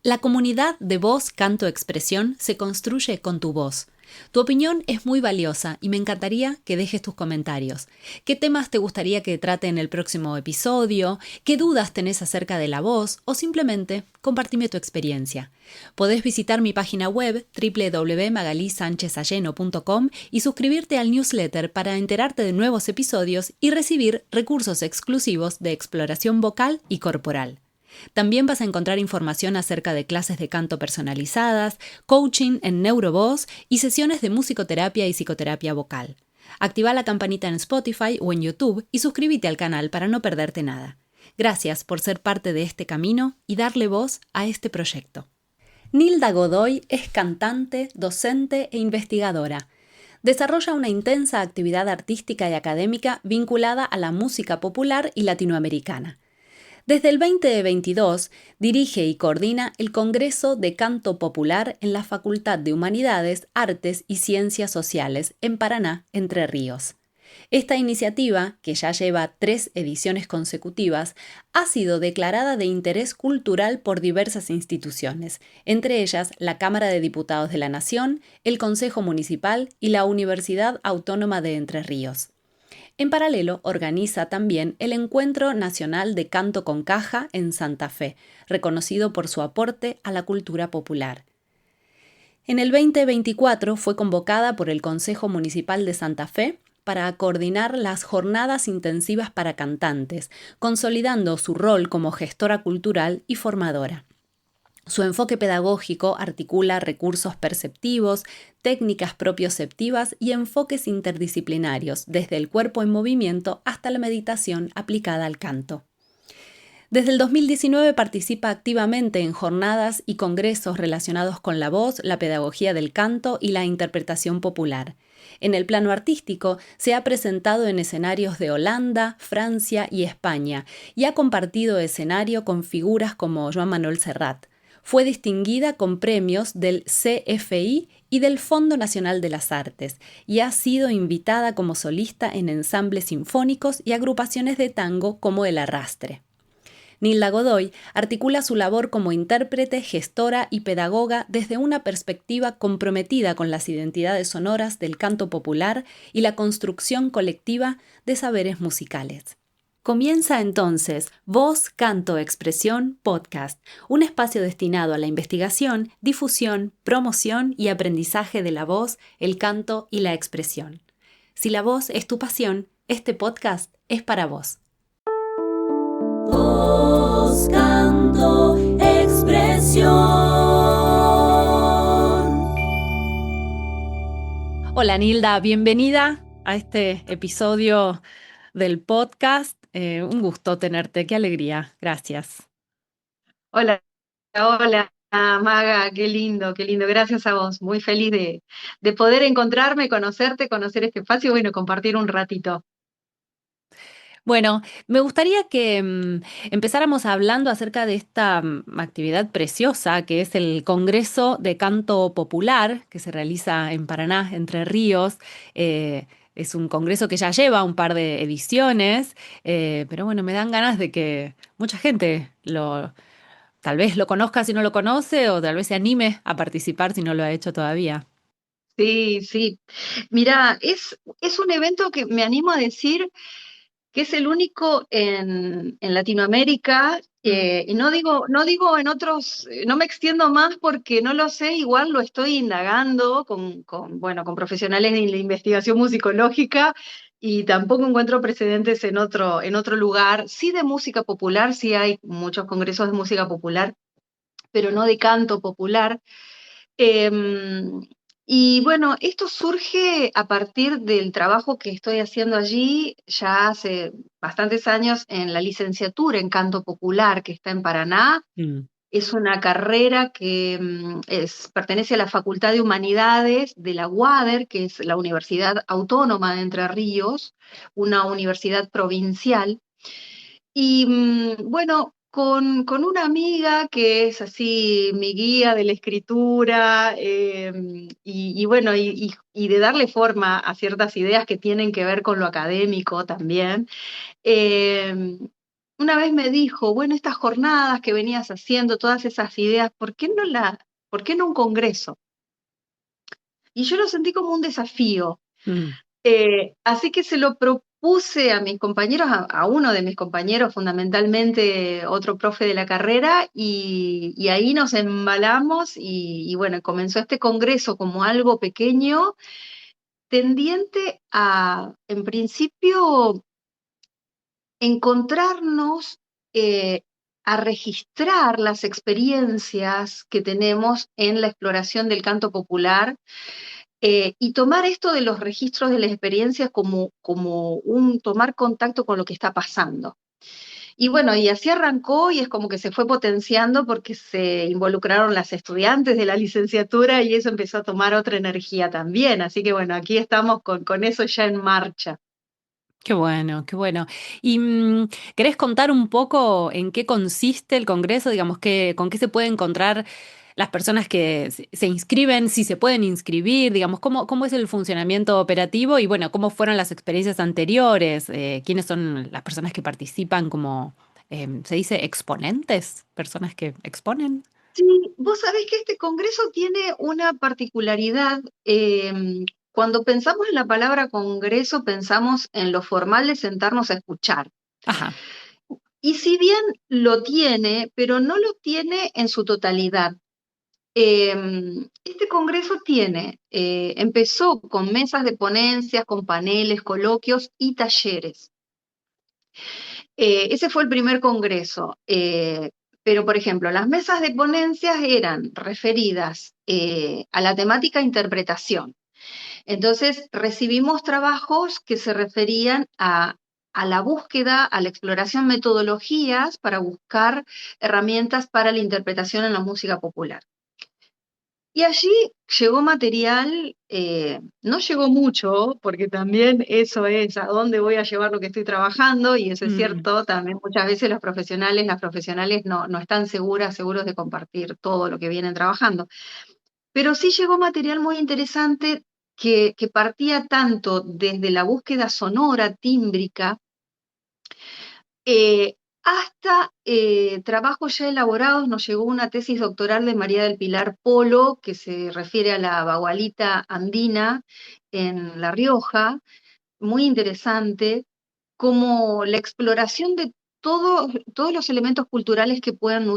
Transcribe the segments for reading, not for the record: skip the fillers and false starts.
La comunidad de Voz, Canto, Expresión se construye con tu voz. Tu opinión es muy valiosa y me encantaría que dejes tus comentarios. ¿Qué temas te gustaría que trate en el próximo episodio? ¿Qué dudas tenés acerca de la voz? O simplemente compartime tu experiencia. Podés visitar mi página web www.magalisanchezalleno.com y suscribirte al newsletter para enterarte de nuevos episodios y recibir recursos exclusivos de exploración vocal y corporal. También vas a encontrar información acerca de clases de canto personalizadas, coaching en neurovoz y sesiones de musicoterapia y psicoterapia vocal. Activa la campanita en Spotify o en YouTube y suscríbete al canal para no perderte nada. Gracias por ser parte de este camino y darle voz a este proyecto. Nilda Godoy es cantante, docente e investigadora. Desarrolla una intensa actividad artística y académica vinculada a la música popular y latinoamericana. Desde el 2022 dirige y coordina el Congreso de Canto Popular en la Facultad de Humanidades, Artes y Ciencias Sociales en Paraná, Entre Ríos. Esta iniciativa, que ya lleva 3 ediciones consecutivas, ha sido declarada de interés cultural por diversas instituciones, entre ellas la Cámara de Diputados de la Nación, el Consejo Municipal y la Universidad Autónoma de Entre Ríos. En paralelo, organiza también el Encuentro Nacional de Canto con Caja en Santa Fe, reconocido por su aporte a la cultura popular. En el 2024 fue convocada por el Consejo Municipal de Santa Fe para coordinar las jornadas intensivas para cantantes, consolidando su rol como gestora cultural y formadora. Su enfoque pedagógico articula recursos perceptivos, técnicas propioceptivas y enfoques interdisciplinarios, desde el cuerpo en movimiento hasta la meditación aplicada al canto. Desde el 2019 participa activamente en jornadas y congresos relacionados con la voz, la pedagogía del canto y la interpretación popular. En el plano artístico, se ha presentado en escenarios de Holanda, Francia y España, y ha compartido escenario con figuras como Joan Manuel Serrat. Fue distinguida con premios del CFI y del Fondo Nacional de las Artes y ha sido invitada como solista en ensambles sinfónicos y agrupaciones de tango como El Arrastre. Nilda Godoy articula su labor como intérprete, gestora y pedagoga desde una perspectiva comprometida con las identidades sonoras del canto popular y la construcción colectiva de saberes musicales. Comienza entonces Voz, Canto, Expresión, Podcast, un espacio destinado a la investigación, difusión, promoción y aprendizaje de la voz, el canto y la expresión. Si la voz es tu pasión, este podcast es para vos. Voz, Canto, Expresión. Hola Nilda, bienvenida a este episodio del podcast. Un gusto tenerte, qué alegría. Gracias. Hola, hola, Maga, qué lindo, qué lindo. Gracias a vos. Muy feliz de poder encontrarme, conocerte, conocer este espacio y bueno, compartir un ratito. Bueno, me gustaría que empezáramos hablando acerca de esta actividad preciosa que es el Congreso de Canto Popular que se realiza en Paraná, Entre Ríos. Es un congreso que ya lleva un par de ediciones, pero bueno, me dan ganas de que mucha gente tal vez lo conozca si no lo conoce o tal vez se anime a participar si no lo ha hecho todavía. Sí, sí. Mira, es un evento que me animo a decir que es el único en Latinoamérica. Mm. Y no digo en otros, no me extiendo más porque no lo sé, igual lo estoy indagando bueno, con profesionales de la investigación musicológica y tampoco encuentro precedentes en otro lugar. Sí de música popular, sí hay muchos congresos de música popular, pero no de canto popular. Y bueno, esto surge a partir del trabajo que estoy haciendo allí ya hace bastantes años en la licenciatura en canto popular que está en Paraná. Mm. Es una carrera que pertenece a la Facultad de Humanidades de la UADER, que es la Universidad Autónoma de Entre Ríos, una universidad provincial. Y bueno, con una amiga que es así mi guía de la escritura, y bueno, y de darle forma a ciertas ideas que tienen que ver con lo académico también. eh, una vez me dijo, bueno, estas jornadas que venías haciendo, todas esas ideas, por qué no un congreso? Y yo lo sentí como un desafío. Mm. Así que se lo propuse a mis compañeros, a uno de mis compañeros, fundamentalmente otro profe de la carrera, y ahí nos embalamos y bueno, comenzó este congreso como algo pequeño, tendiente a, en principio, encontrarnos, a registrar las experiencias que tenemos en la exploración del canto popular, y tomar esto de los registros de las experiencias como un tomar contacto con lo que está pasando. Y bueno, y así arrancó y es como que se fue potenciando porque se involucraron las estudiantes de la licenciatura y eso empezó a tomar otra energía también. Así que bueno, aquí estamos con eso ya en marcha. Qué bueno, qué bueno. ¿Y querés contar un poco en qué consiste el Congreso? Digamos, con qué se pueden encontrar las personas que se inscriben, si se pueden inscribir, digamos, cómo es el funcionamiento operativo y bueno, cómo fueron las experiencias anteriores, quiénes son las personas que participan como, ¿se dice exponentes? Personas que exponen. Sí, vos sabés que este congreso tiene una particularidad. Cuando pensamos en la palabra congreso, pensamos en lo formal de sentarnos a escuchar. Ajá. Y si bien lo tiene, pero no lo tiene en su totalidad. Este congreso empezó con mesas de ponencias, con paneles, coloquios y talleres. Ese fue el primer congreso. Pero, por ejemplo, las mesas de ponencias eran referidas a la temática interpretación. Entonces, recibimos trabajos que se referían a la búsqueda, a la exploración, metodologías para buscar herramientas para la interpretación en la música popular. Y allí llegó material, no llegó mucho, porque también eso es a dónde voy a llevar lo que estoy trabajando, y eso es Mm. cierto, también muchas veces las profesionales no están seguros de compartir todo lo que vienen trabajando. Pero sí llegó material muy interesante que partía tanto desde la búsqueda sonora, tímbrica, hasta trabajos ya elaborados. Nos llegó una tesis doctoral de María del Pilar Polo, que se refiere a la bagualita andina en La Rioja, muy interesante, como la exploración de todos los elementos culturales que puedan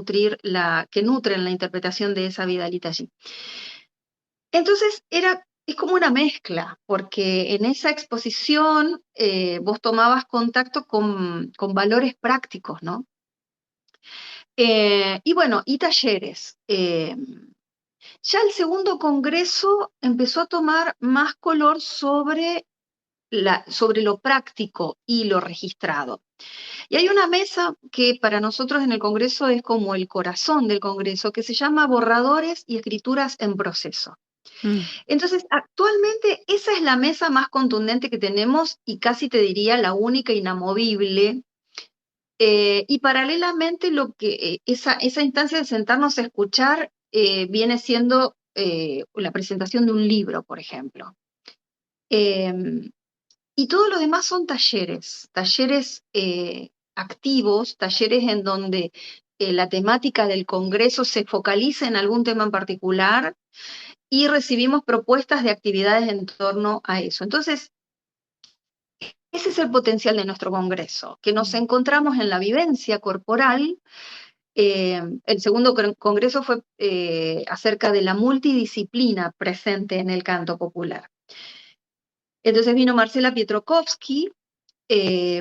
que nutren la interpretación de esa vidalita allí. Entonces es como una mezcla, porque en esa exposición vos tomabas contacto con valores prácticos, ¿no? Y bueno, y talleres. Ya el segundo congreso empezó a tomar más color sobre lo práctico y lo registrado. Y hay una mesa que para nosotros en el congreso es como el corazón del congreso, que se llama Borradores y Escrituras en Proceso. Mm. Entonces, actualmente esa es la mesa más contundente que tenemos y casi te diría la única inamovible. Y paralelamente esa instancia de sentarnos a escuchar viene siendo la presentación de un libro, por ejemplo. Eh, y todo lo demás son talleres activos, talleres en donde la temática del Congreso se focaliza en algún tema en particular y recibimos propuestas de actividades en torno a eso. Entonces, ese es el potencial de nuestro Congreso, que nos encontramos en la vivencia corporal. El segundo congreso fue acerca de la multidisciplina presente en el canto popular. Entonces vino Marcela Pietrokowski,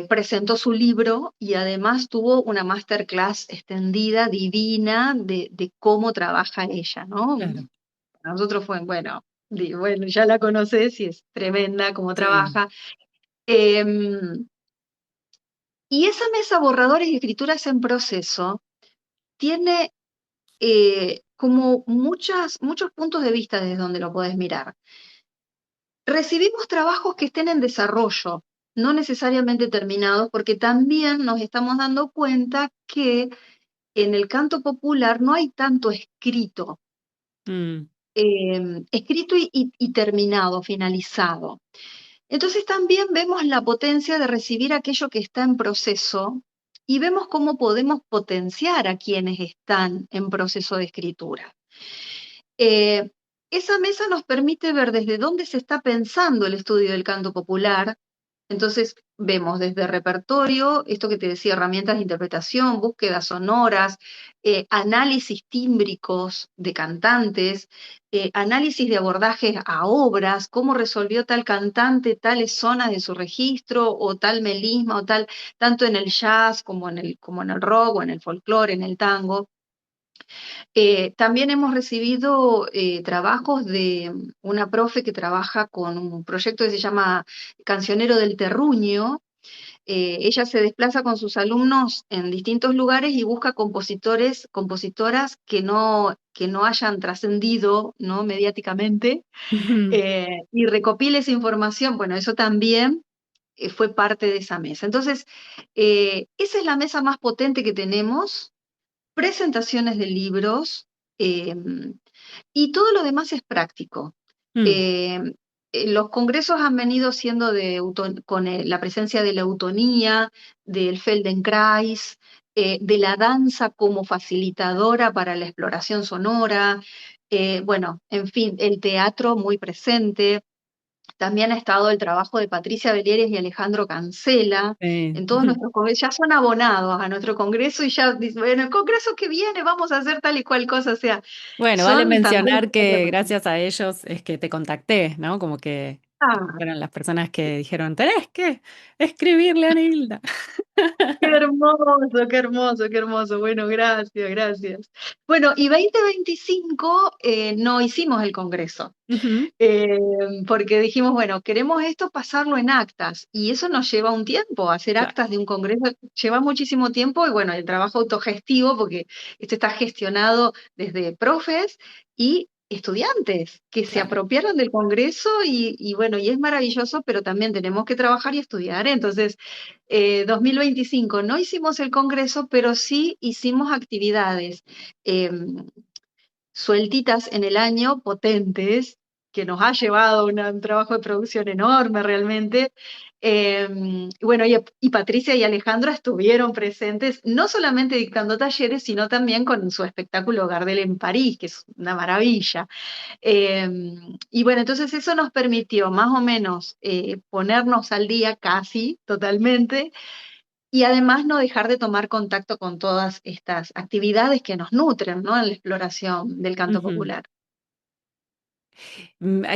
presentó su libro y además tuvo una masterclass extendida, divina, de cómo trabaja ella, ¿no? Claro. Para nosotros fue, bueno, bueno, ya la conoces y es tremenda cómo Sí. trabaja. Em, y esa mesa borradores y escrituras en proceso tiene como muchos puntos de vista desde donde lo podés mirar. Recibimos trabajos que estén en desarrollo, no necesariamente terminados, porque también nos estamos dando cuenta que en el canto popular no hay tanto escrito, Mm. escrito y terminado, finalizado. Entonces también vemos la potencia de recibir aquello que está en proceso y vemos cómo podemos potenciar a quienes están en proceso de escritura. Eh, Esa mesa nos permite ver desde dónde se está pensando el estudio del canto popular. Entonces vemos desde repertorio, esto que te decía, herramientas de interpretación, búsquedas sonoras, análisis tímbricos de cantantes, análisis de abordajes a obras, cómo resolvió tal cantante tales zonas de su registro o tal melisma o tal, tanto en el jazz como en el rock o en el folclore, en el tango. También hemos recibido trabajos de una profe que trabaja con un proyecto que se llama Cancionero del Terruño. Ella se desplaza con sus alumnos en distintos lugares y busca compositores, compositoras que no hayan trascendido, ¿no?, mediáticamente, Ujú. y recopila esa información. Bueno, eso también fue parte de esa mesa. Entonces, esa es la mesa más potente que tenemos, presentaciones de libros, eh, y todo lo demás es práctico. Mm. Eh, los congresos han venido siendo con la presencia de la eutonía, del Feldenkrais, de la danza como facilitadora para la exploración sonora, bueno, en fin, el teatro muy presente. También ha estado el trabajo de Patricia Belieres y Alejandro Cancela. Sí. En todos nuestros congresos, ya son abonados a nuestro congreso y ya dicen, bueno, el congreso que viene vamos a hacer tal y cual cosa. O sea, Bueno, vale son también... mencionar que gracias a ellos es que te contacté, ¿no? Como que Ah, fueron las personas que dijeron, tenés que escribirle a Nilda. qué hermoso, qué hermoso, qué hermoso. Bueno, gracias, gracias. Bueno, y 2025 no hicimos el congreso. Ujú. Eh, Porque dijimos, bueno, queremos esto pasarlo en actas y eso nos lleva un tiempo, hacer Claro, actas de un congreso lleva muchísimo tiempo y bueno, el trabajo autogestivo, porque esto está gestionado desde profes y estudiantes que se claro. apropiaron del congreso y bueno, y es maravilloso, pero también tenemos que trabajar y estudiar. Entonces, 2025 no hicimos el congreso, pero sí hicimos actividades. em, Sueltitas en el año, potentes, que nos ha llevado un trabajo de producción enorme realmente. Y bueno, y Patricia y Alejandra estuvieron presentes, no solamente dictando talleres, sino también con su espectáculo Gardel en París, que es una maravilla. Eh, y bueno, entonces eso nos permitió más o menos ponernos al día casi totalmente y además no dejar de tomar contacto con todas estas actividades que nos nutren, ¿no?, en la exploración del canto Ujú. popular.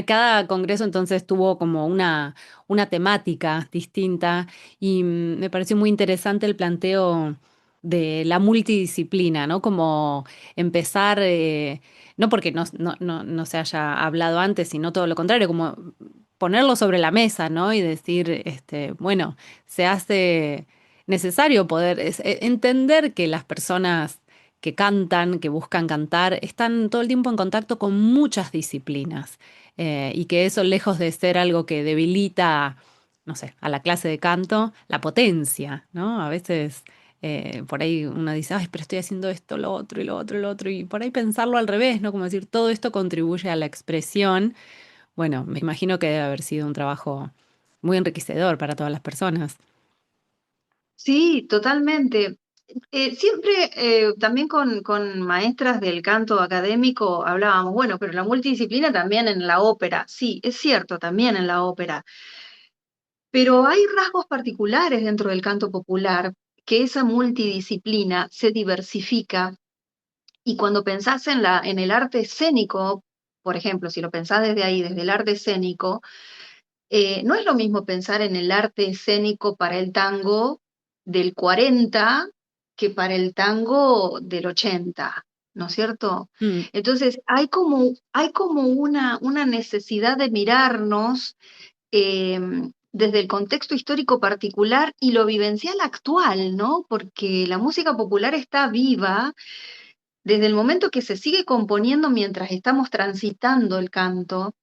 Cada congreso entonces tuvo como una temática distinta y me pareció muy interesante el planteo de la multidisciplina, ¿no? Como empezar, no porque no se haya hablado antes, sino todo lo contrario, como ponerlo sobre la mesa, ¿no? Y decir, bueno, se hace necesario poder entender que las personas que cantan, que buscan cantar, están todo el tiempo en contacto con muchas disciplinas, y que eso, lejos de ser algo que debilita, no sé, a la clase de canto, la potencia, ¿no? A veces por ahí uno dice, ay, pero estoy haciendo esto, lo otro y lo otro y lo otro, y por ahí pensarlo al revés, ¿no? Como decir, todo esto contribuye a la expresión. Bueno, me imagino que debe haber sido un trabajo muy enriquecedor para todas las personas. Sí, totalmente. Siempre también con maestras del canto académico hablábamos, bueno, pero la multidisciplina también en la ópera, sí, es cierto, también en la ópera, pero hay rasgos particulares dentro del canto popular que esa multidisciplina se diversifica. Y cuando pensás en el arte escénico, por ejemplo, si lo pensás desde ahí, desde el arte escénico, no es lo mismo pensar en el arte escénico para el tango del 40 que para el tango del 80, ¿no es cierto? Mm, Entonces, hay como una necesidad de mirarnos eh, desde el contexto histórico particular y lo vivencial actual, ¿no? Porque la música popular está viva desde el momento que se sigue componiendo mientras estamos transitando el canto,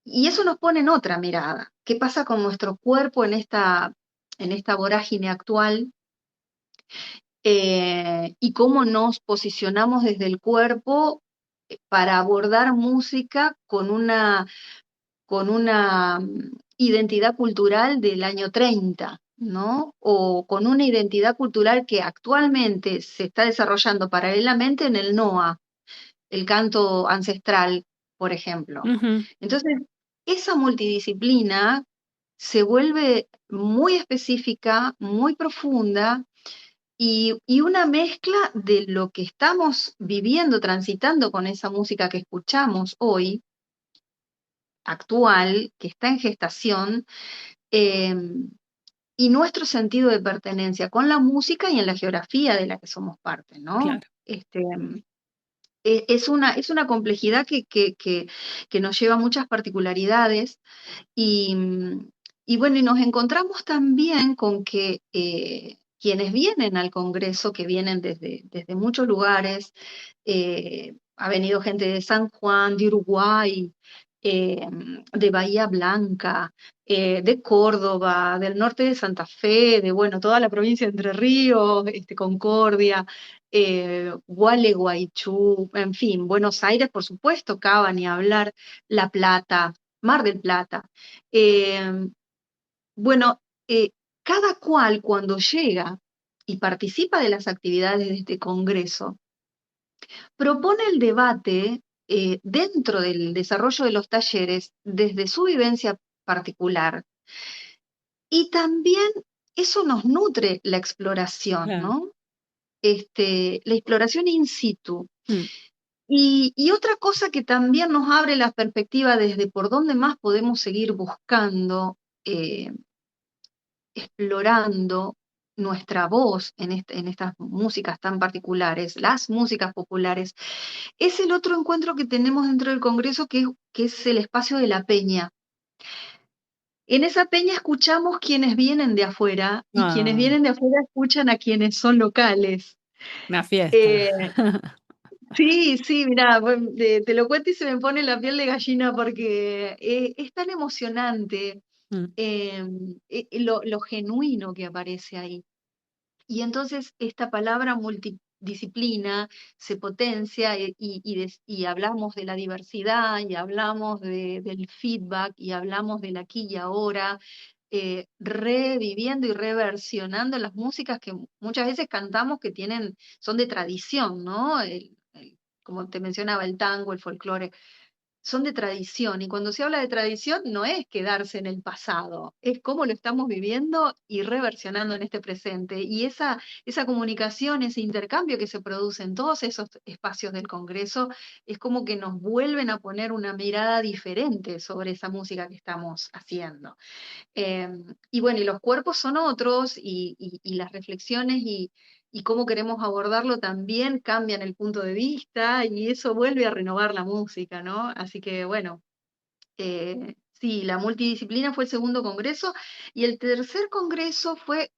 y eso nos pone en otra mirada. ¿Qué pasa con nuestro cuerpo en esta vorágine actual? Y cómo nos posicionamos desde el cuerpo para abordar música con una identidad cultural del año 30. ¿no? O con una identidad cultural que actualmente se está desarrollando paralelamente en el NOA, el canto ancestral, por ejemplo. Ujú, Entonces, esa multidisciplina se vuelve muy específica, muy profunda y una mezcla de lo que estamos viviendo, transitando con esa música que escuchamos hoy, actual, que está en gestación, eh, y nuestro sentido de pertenencia con la música y en la geografía de la que somos parte, ¿no? claro, Es una complejidad que nos lleva a muchas particularidades y, y bueno, y nos encontramos también con que quienes vienen al Congreso, que vienen desde muchos lugares, ha venido gente de San Juan, de Uruguay, de Bahía Blanca, de Córdoba, del norte de Santa Fe, de bueno, toda la provincia de Entre Ríos, Concordia, Gualeguaychú, en fin, Buenos Aires, por supuesto, Cava, ni hablar, La Plata, Mar del Plata. Eh, bueno, cada cual cuando llega y participa de las actividades de este Congreso, propone el debate dentro del desarrollo de los talleres desde su vivencia particular. Y también eso nos nutre la exploración, claro. ¿no? La exploración in situ. Mm, Y otra cosa que también nos abre la perspectiva desde por dónde más podemos seguir buscando, explorando nuestra voz en estas músicas tan particulares, las músicas populares, es el otro encuentro que tenemos dentro del Congreso, que es el espacio de la peña. En esa peña escuchamos quienes vienen de afuera y quienes ah, vienen de afuera escuchan a quienes son locales. una fiesta. Eh, Sí, sí, mirá, bueno, te lo cuento y se me pone la piel de gallina porque es tan emocionante Mm, lo genuino que aparece ahí. Y entonces esta palabra multidisciplina se potencia y hablamos de la diversidad y hablamos del feedback y hablamos del aquí y ahora, reviviendo y reversionando las músicas que muchas veces cantamos que son de tradición, ¿no? Como te mencionaba, el tango, el folclore son de tradición, y cuando se habla de tradición no es quedarse en el pasado, es cómo lo estamos viviendo y reversionando en este presente. Y esa comunicación, ese intercambio que se produce en todos esos espacios del Congreso, es como que nos vuelven a poner una mirada diferente sobre esa música que estamos haciendo. Eh, y bueno, y los cuerpos son otros, y las reflexiones y cómo queremos abordarlo también cambian el punto de vista, y eso vuelve a renovar la música, ¿no? Así que bueno, sí, la multidisciplina fue el segundo congreso, y el tercer congreso fue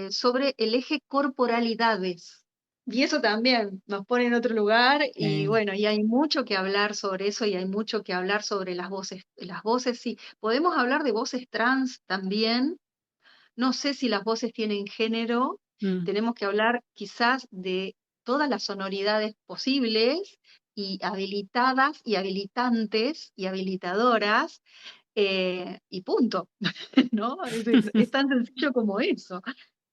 sobre el eje corporalidades. Y eso también nos pone en otro lugar, y sí. bueno, y hay mucho que hablar sobre eso, y hay mucho que hablar sobre las voces. Las voces, sí, podemos hablar de voces trans también. No sé si las voces tienen género, Mm, tenemos que hablar quizás de todas las sonoridades posibles y habilitadas y habilitantes y habilitadoras, y punto, ¿no? Es tan sencillo como eso.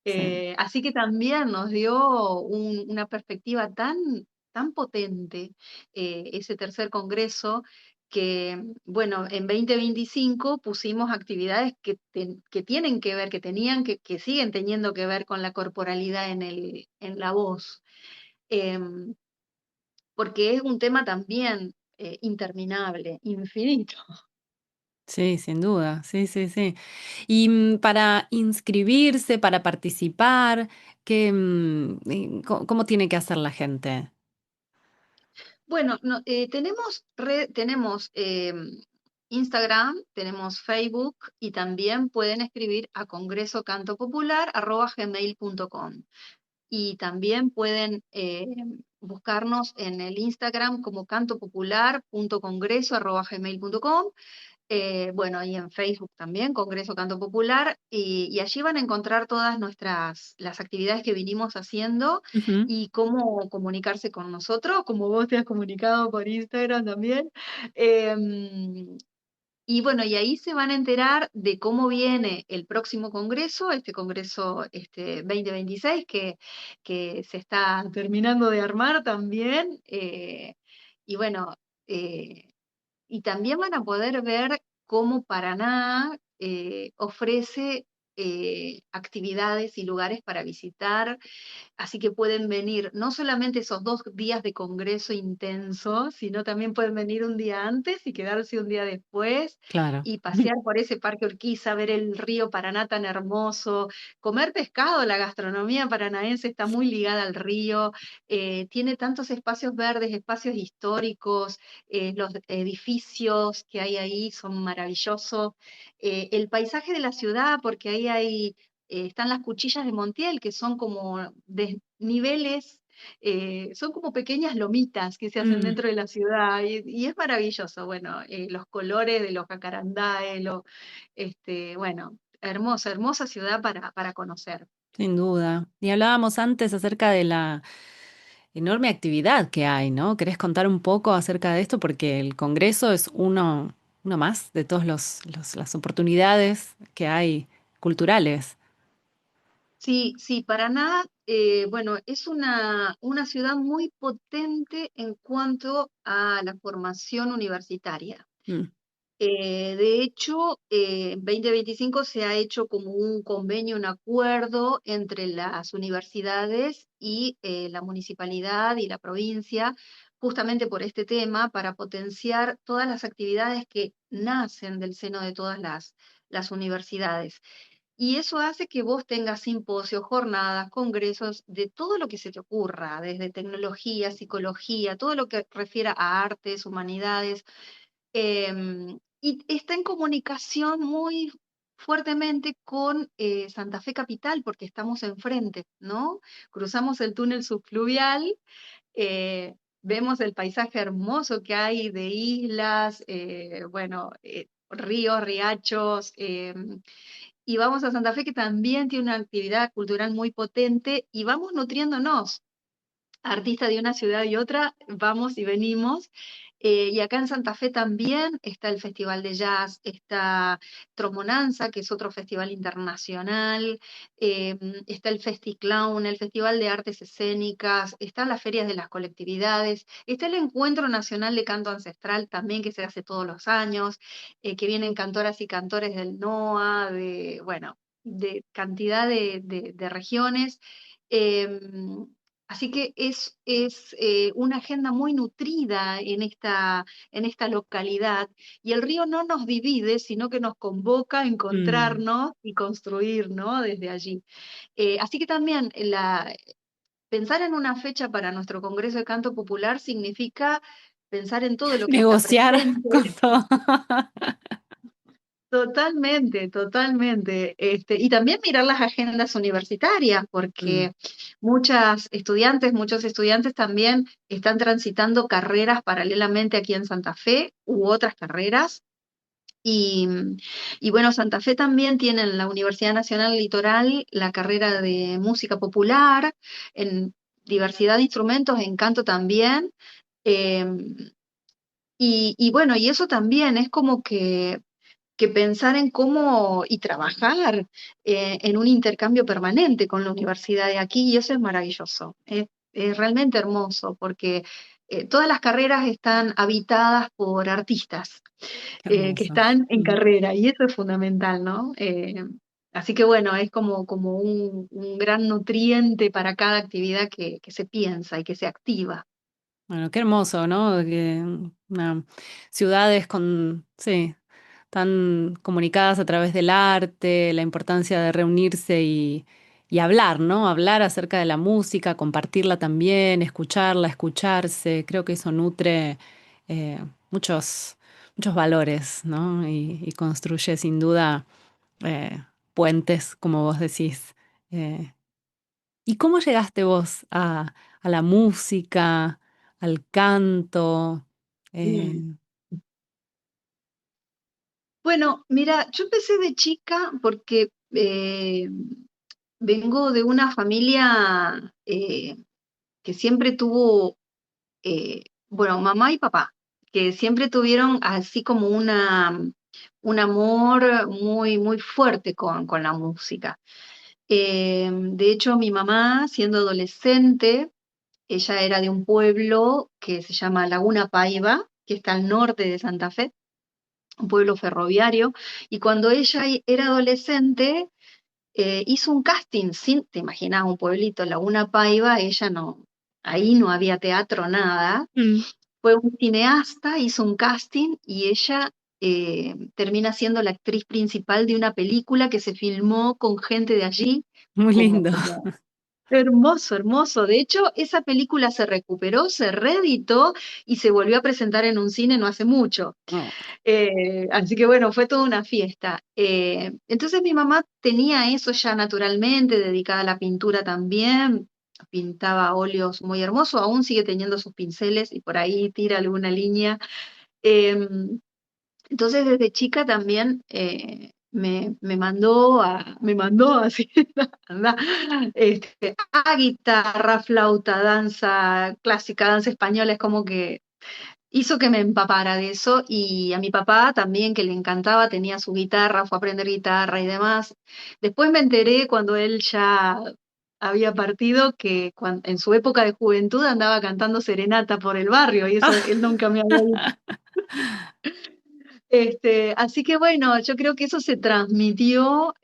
sí. Así que también nos dio una perspectiva tan potente, ese tercer congreso, que, bueno, en 2025 pusimos actividades que tienen que ver, que siguen teniendo que ver con la corporalidad en la voz, em, porque es un tema también interminable, infinito. Sí, sin duda. Sí, sí, sí. Y, para inscribirse, para participar, ¿cómo tiene que hacer la gente? Bueno, tenemos Instagram, tenemos Facebook, y también pueden escribir a congresocantopopular@gmail.com. Y también pueden buscarnos en el Instagram como cantopopular.congreso@gmail.com. Bueno, y en Facebook también, Congreso Canto Popular, y allí van a encontrar todas las actividades que vinimos haciendo Ujú. y cómo comunicarse con nosotros, como vos te has comunicado por Instagram también. Em, Y bueno, y ahí se van a enterar de cómo viene el próximo congreso, este congreso 2026, que se está terminando de armar también. Y bueno, eh, y también van a poder ver cómo Paraná ofrece actividades y lugares para visitar. Así que pueden venir no solamente esos 2 días de congreso intenso, sino también pueden venir un día antes y quedarse un día después Claro. y pasear por ese parque Urquiza, ver el río Paraná tan hermoso, comer pescado. La gastronomía paranaense está muy ligada al río, tiene tantos espacios verdes, espacios históricos, los edificios que hay ahí son maravillosos, el paisaje de la ciudad, porque ahí hay están las cuchillas de Montiel, que son como desniveles, son como pequeñas lomitas que se hacen Mm, dentro de la ciudad, y es maravilloso. Bueno, los colores de los jacarandáes, bueno, hermosa, hermosa ciudad para conocer. sin duda. Y hablábamos antes acerca de la enorme actividad que hay, ¿no? ¿Querés contar un poco acerca de esto? Porque el Congreso es uno más de todas las oportunidades que hay culturales. Sí, sí, Paraná, bueno, es una ciudad muy potente en cuanto a la formación universitaria. Mm, De hecho, en 2025 se ha hecho como un convenio, un acuerdo entre las universidades y la municipalidad y la provincia, justamente por este tema, para potenciar todas las actividades que nacen del seno de todas las universidades. Y eso hace que vos tengas simposios, jornadas, congresos, de todo lo que se te ocurra, desde tecnología, psicología, todo lo que refiera a artes, humanidades, y está en comunicación muy fuertemente con Santa Fe Capital, porque estamos enfrente, ¿no? Cruzamos el túnel subfluvial, vemos el paisaje hermoso que hay de islas, bueno, ríos, riachos, y vamos a Santa Fe, que también tiene una actividad cultural muy potente, y vamos nutriéndonos artistas de una ciudad y otra, vamos y venimos. Y acá en Santa Fe también está el Festival de Jazz, está Tromonanza, que es otro festival internacional, está el FestiClown, el Festival de Artes Escénicas, están las ferias de las colectividades, está el Encuentro Nacional de Canto Ancestral también, que se hace todos los años, que vienen cantoras y cantores del NOA, bueno, de cantidad de regiones. Em, Así que es una agenda muy nutrida en esta localidad, y el río no nos divide, sino que nos convoca a mm. encontrarnos y construir, ¿no? Desde allí. Así que también pensar en una fecha para nuestro Congreso de Canto Popular significa pensar en todo lo que está Negociar con presente. todo. Totalmente, totalmente. Y también mirar las agendas universitarias, Mm, porque muchos estudiantes también están transitando carreras paralelamente aquí en Santa Fe u otras carreras. Y, y bueno, Santa Fe también tiene en la Universidad Nacional Litoral la carrera de música popular, en diversidad de instrumentos, en canto también. Em, y bueno, y eso también es como que pensar en cómo y trabajar en un intercambio permanente con la universidad de aquí, y eso es maravilloso, es realmente hermoso, porque todas las carreras están habitadas por artistas qué que hermoso. están en Mm. carrera, y eso es fundamental, ¿no? Así que bueno, es como un gran nutriente para cada actividad que se piensa y que se activa. Bueno, qué hermoso, ¿no? Que ciudades sí, tan comunicadas a través del arte, la importancia de reunirse y hablar, ¿no? Hablar acerca de la música, compartirla también, escucharla, escucharse. Creo que eso nutre muchos, muchos valores, ¿no? Y construye sin duda eh, puentes, como vos decís. Eh, ¿Y cómo llegaste vos a la música, al canto? Mm. Eh, Bueno, mira, yo empecé de chica porque vengo de una familia que siempre tuvo, bueno, mamá y papá, que siempre tuvieron así como una un amor muy, muy fuerte con la música. De hecho, mi mamá, siendo adolescente, ella era de un pueblo que se llama Laguna Paiva, que está al norte de Santa Fe, un pueblo ferroviario, y cuando ella era adolescente, hizo un casting, sin, te imaginas, un pueblito, Laguna Paiva, ella no, ahí no había teatro, nada, Mm, fue un cineasta, hizo un casting y ella termina siendo la actriz principal de una película que se filmó con gente de allí, muy lindo. como hermoso, hermoso. De hecho, esa película se recuperó, se reeditó y se volvió a presentar en un cine no hace mucho. Oh, Así que bueno, fue toda una fiesta. Entonces mi mamá tenía eso ya naturalmente, dedicada a la pintura también. Pintaba óleos muy hermosos, aún sigue teniendo sus pinceles y por ahí tira alguna línea. Em, entonces, desde chica también me mandó así, anda, a guitarra, flauta, danza clásica, danza española, es como que hizo que me empapara de eso y a mi papá también, que le encantaba, tenía su guitarra, fue a aprender guitarra y demás. Después me enteré cuando él ya había partido que en su época de juventud andaba cantando serenata por el barrio y eso él nunca me había dicho. Así que bueno, yo creo que eso se transmitió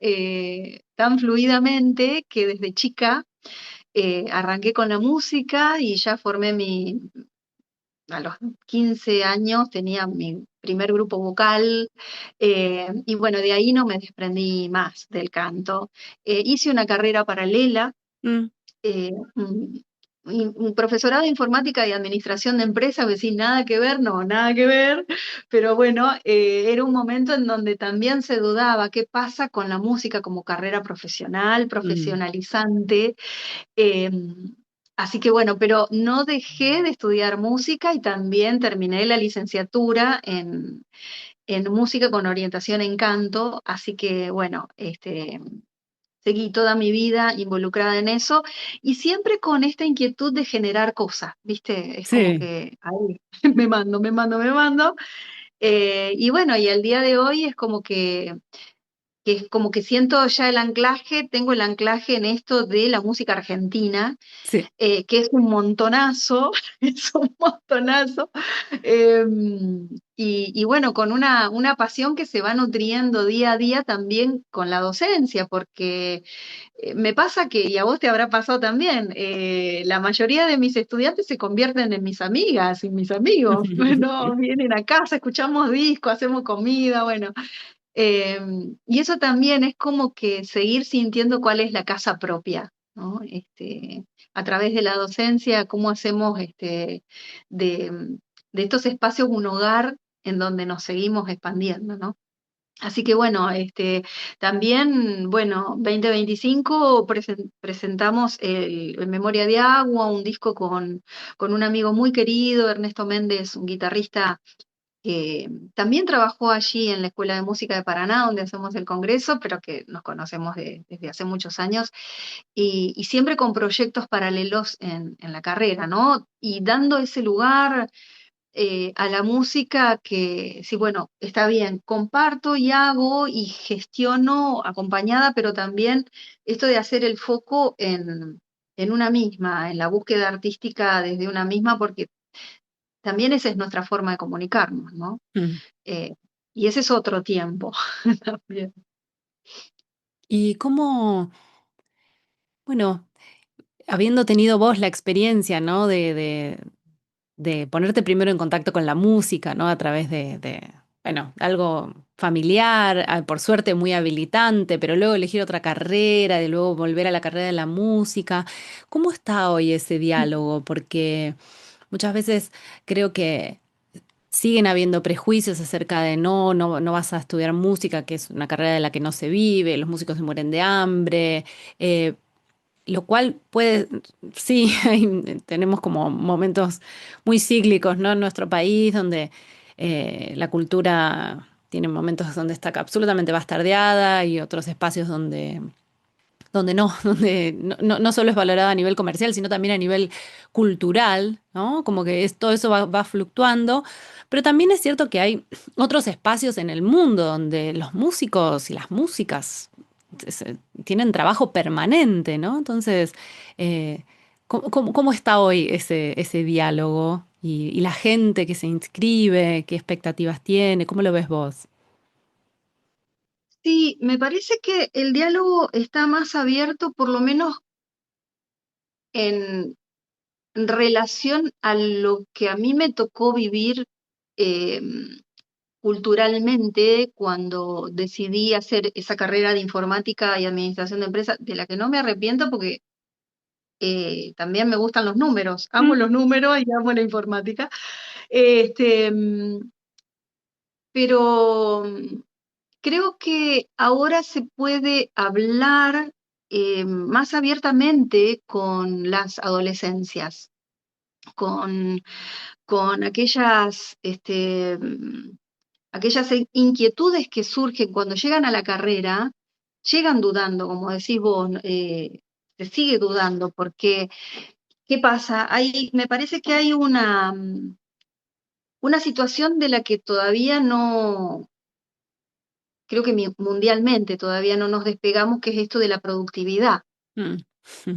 tan fluidamente que desde chica arranqué con la música y ya formé a los 15 años tenía mi primer grupo vocal y bueno, de ahí no me desprendí más del canto. Hice una carrera paralela, mm, un, un profesorado de informática y administración de empresas, que sí, nada que ver, no, nada que ver, pero bueno, era un momento en donde también se dudaba qué pasa con la música como carrera profesional, mm. profesionalizante. eh, Así que bueno, pero no dejé de estudiar música y también terminé la licenciatura en música con orientación en canto, así que bueno, seguí toda mi vida involucrada en eso y siempre con esta inquietud de generar cosas, ¿viste? Es como Sí, que ahí me mando, me mando, me mando. Y bueno, y al día de hoy es que es como que siento ya el anclaje, tengo el anclaje en esto de la música argentina, sí. que es un montonazo, es un montonazo, eh, y bueno, con una pasión que se va nutriendo día a día también con la docencia, porque me pasa que, y a vos te habrá pasado también, la mayoría de mis estudiantes se convierten en mis amigas y mis amigos. Bueno, vienen a casa, escuchamos discos, hacemos comida, bueno. eh, y eso también es como que seguir sintiendo cuál es la casa propia, ¿no? A través de la docencia, cómo hacemos de, de estos espacios un hogar en donde nos seguimos expandiendo, ¿no? Así que bueno, también, bueno, 2025 presentamos el Memoria de Agua, un disco con un amigo muy querido, Ernesto Méndez, un guitarrista que también trabajó allí en la Escuela de Música de Paraná, donde hacemos el congreso, pero que nos conocemos desde hace muchos años, y siempre con proyectos paralelos en la carrera, ¿no? Y dando ese lugar a la música que, sí, bueno, está bien, comparto y hago y gestiono acompañada, pero también esto de hacer el foco en una misma, en la búsqueda artística desde una misma, porque también esa es nuestra forma de comunicarnos, ¿no? Mm. Eh, y ese es otro tiempo también. ¿Y cómo, bueno, habiendo tenido vos la experiencia, ¿no? De ponerte primero en contacto con la música, ¿no? A través bueno, algo familiar, por suerte muy habilitante, pero luego elegir otra carrera, de luego volver a la carrera de la música. ¿Cómo está hoy ese diálogo? Porque muchas veces creo que siguen habiendo prejuicios acerca de no vas a estudiar música, que es una carrera de la que no se vive, los músicos se mueren de hambre. eh, lo cual puede, sí, tenemos como momentos muy cíclicos, ¿no? En nuestro país, donde la cultura tiene momentos donde está absolutamente bastardeada y otros espacios donde donde no, donde no solo es valorada a nivel comercial, sino también a nivel cultural, ¿no? Como que todo eso va fluctuando. Pero también es cierto que hay otros espacios en el mundo donde los músicos y las músicas tienen trabajo permanente, ¿no? Entonces, ¿cómo está hoy ese diálogo y la gente que se inscribe, qué expectativas tiene? ¿Cómo lo ves vos? Sí, me parece que el diálogo está más abierto, por lo menos en relación a lo que a mí me tocó vivir eh, culturalmente cuando decidí hacer esa carrera de informática y administración de empresas, de la que no me arrepiento porque también me gustan los números, amo Mm. los números y amo la informática. Este, pero creo que ahora se puede hablar más abiertamente con las adolescencias, con, con aquellas inquietudes que surgen cuando llegan a la carrera, llegan dudando, como decís vos, se sigue dudando, porque ¿qué pasa? Me parece que hay una situación de la que todavía no, creo que mundialmente todavía no nos despegamos, que es esto de la productividad. Mm. Sí.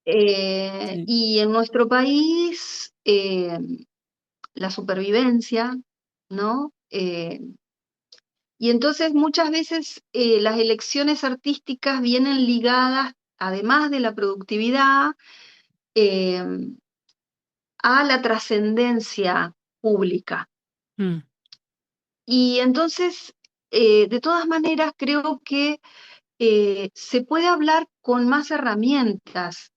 Y en nuestro país, la supervivencia, ¿no? Y entonces muchas veces las elecciones artísticas vienen ligadas, además de la productividad, eh, a la trascendencia pública. Mm. Y entonces, de todas maneras, creo que se puede hablar con más herramientas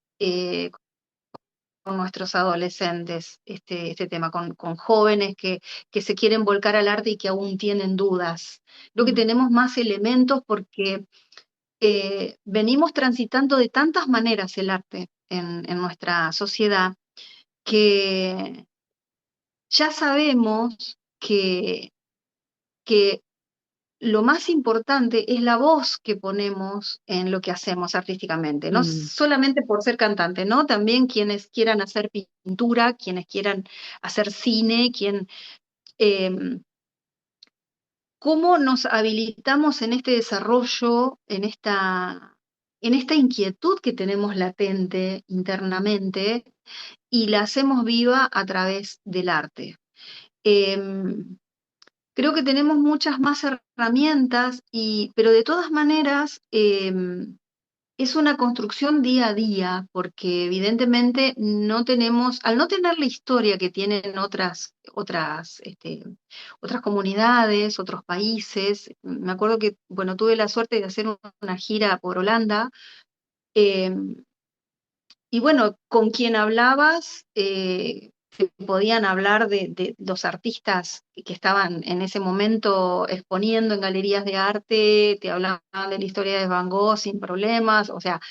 con nuestros adolescentes, este tema, con jóvenes que se quieren volcar al arte y que aún tienen dudas. Creo que Mm. tenemos más elementos porque venimos transitando de tantas maneras el arte en nuestra sociedad que ya sabemos que lo más importante es la voz que ponemos en lo que hacemos artísticamente, no Mm. solamente por ser cantante, ¿no? También quienes quieran hacer pintura, quienes quieran hacer cine, eh, cómo nos habilitamos en este desarrollo, en esta inquietud que tenemos latente internamente y la hacemos viva a través del arte. Em, Creo que tenemos muchas más herramientas, pero de todas maneras es una construcción día a día, porque evidentemente no tenemos, al no tener la historia que tienen otras comunidades, otros países. Me acuerdo que, bueno, tuve la suerte de hacer una gira por Holanda. em, y bueno, con quien hablabas, te podían hablar de los artistas que estaban en ese momento exponiendo en galerías de arte, te hablaban de la historia de Van Gogh sin problemas, o sea,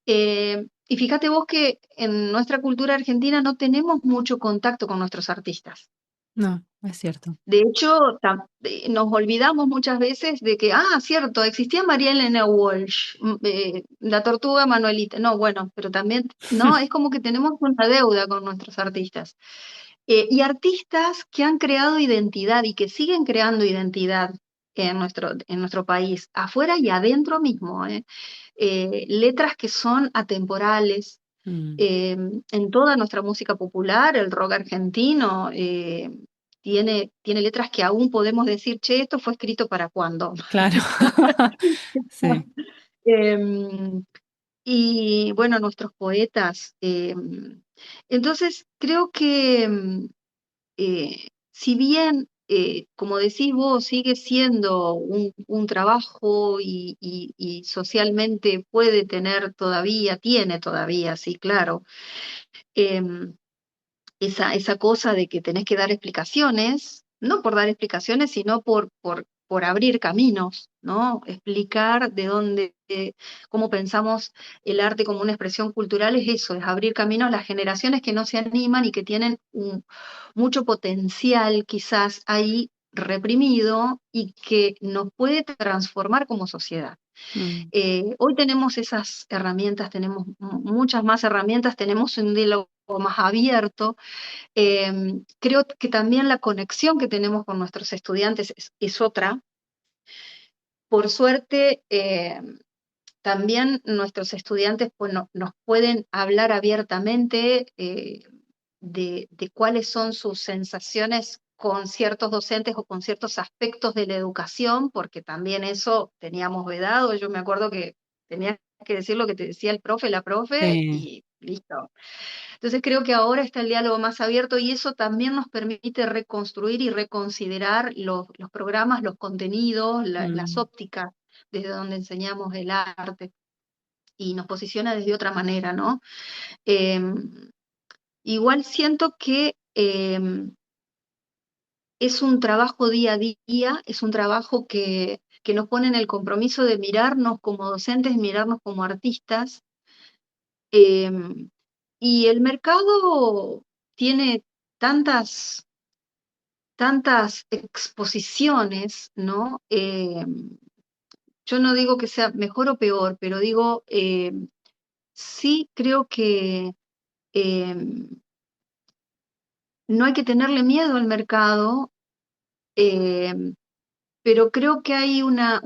y fíjate vos que en nuestra cultura argentina no tenemos mucho contacto con nuestros artistas. No, es cierto. De hecho, nos olvidamos muchas veces de que, cierto, existía María Elena Walsh, la tortuga Manuelita. No, bueno, pero también, no, es como que tenemos una deuda con nuestros artistas. Y artistas que han creado identidad y que siguen creando identidad en nuestro país, afuera y adentro mismo. Letras que son atemporales. Mm. En toda nuestra música popular, el rock argentino tiene letras que aún podemos decir, che, esto fue escrito para cuándo. Claro. Sí. Em, y bueno, nuestros poetas. Entonces, creo que si bien, como decís vos, sigue siendo un trabajo y socialmente puede tener todavía, tiene todavía, sí, claro, em, esa cosa de que tenés que dar explicaciones, no por dar explicaciones, sino por abrir caminos, ¿no? Explicar de dónde, cómo pensamos el arte como una expresión cultural es eso, es abrir caminos a las generaciones que no se animan y que tienen mucho potencial quizás ahí reprimido y que nos puede transformar como sociedad. Mm, Hoy tenemos esas herramientas, tenemos muchas más herramientas, tenemos un diálogo más abierto. Creo que también la conexión que tenemos con nuestros estudiantes es otra. Por suerte, también nuestros estudiantes pues, nos pueden hablar abiertamente de cuáles son sus sensaciones con ciertos docentes o con ciertos aspectos de la educación, porque también eso teníamos vedado. Yo me acuerdo que tenías que decir lo que te decía el profe, la profe, sí, y listo. Entonces creo que ahora está el diálogo más abierto y eso también nos permite reconstruir y reconsiderar los programas, los contenidos, las mm, ópticas desde donde enseñamos el arte y nos posiciona desde otra manera, ¿no? Eh, Igual siento que es un trabajo día a día, es un trabajo que nos pone en el compromiso de mirarnos como docentes, mirarnos como artistas. eh, y el mercado tiene tantas tantas exposiciones, ¿no? Yo no digo que sea mejor o peor, pero digo, sí creo que eh, no hay que tenerle miedo al mercado, eh, pero creo que hay una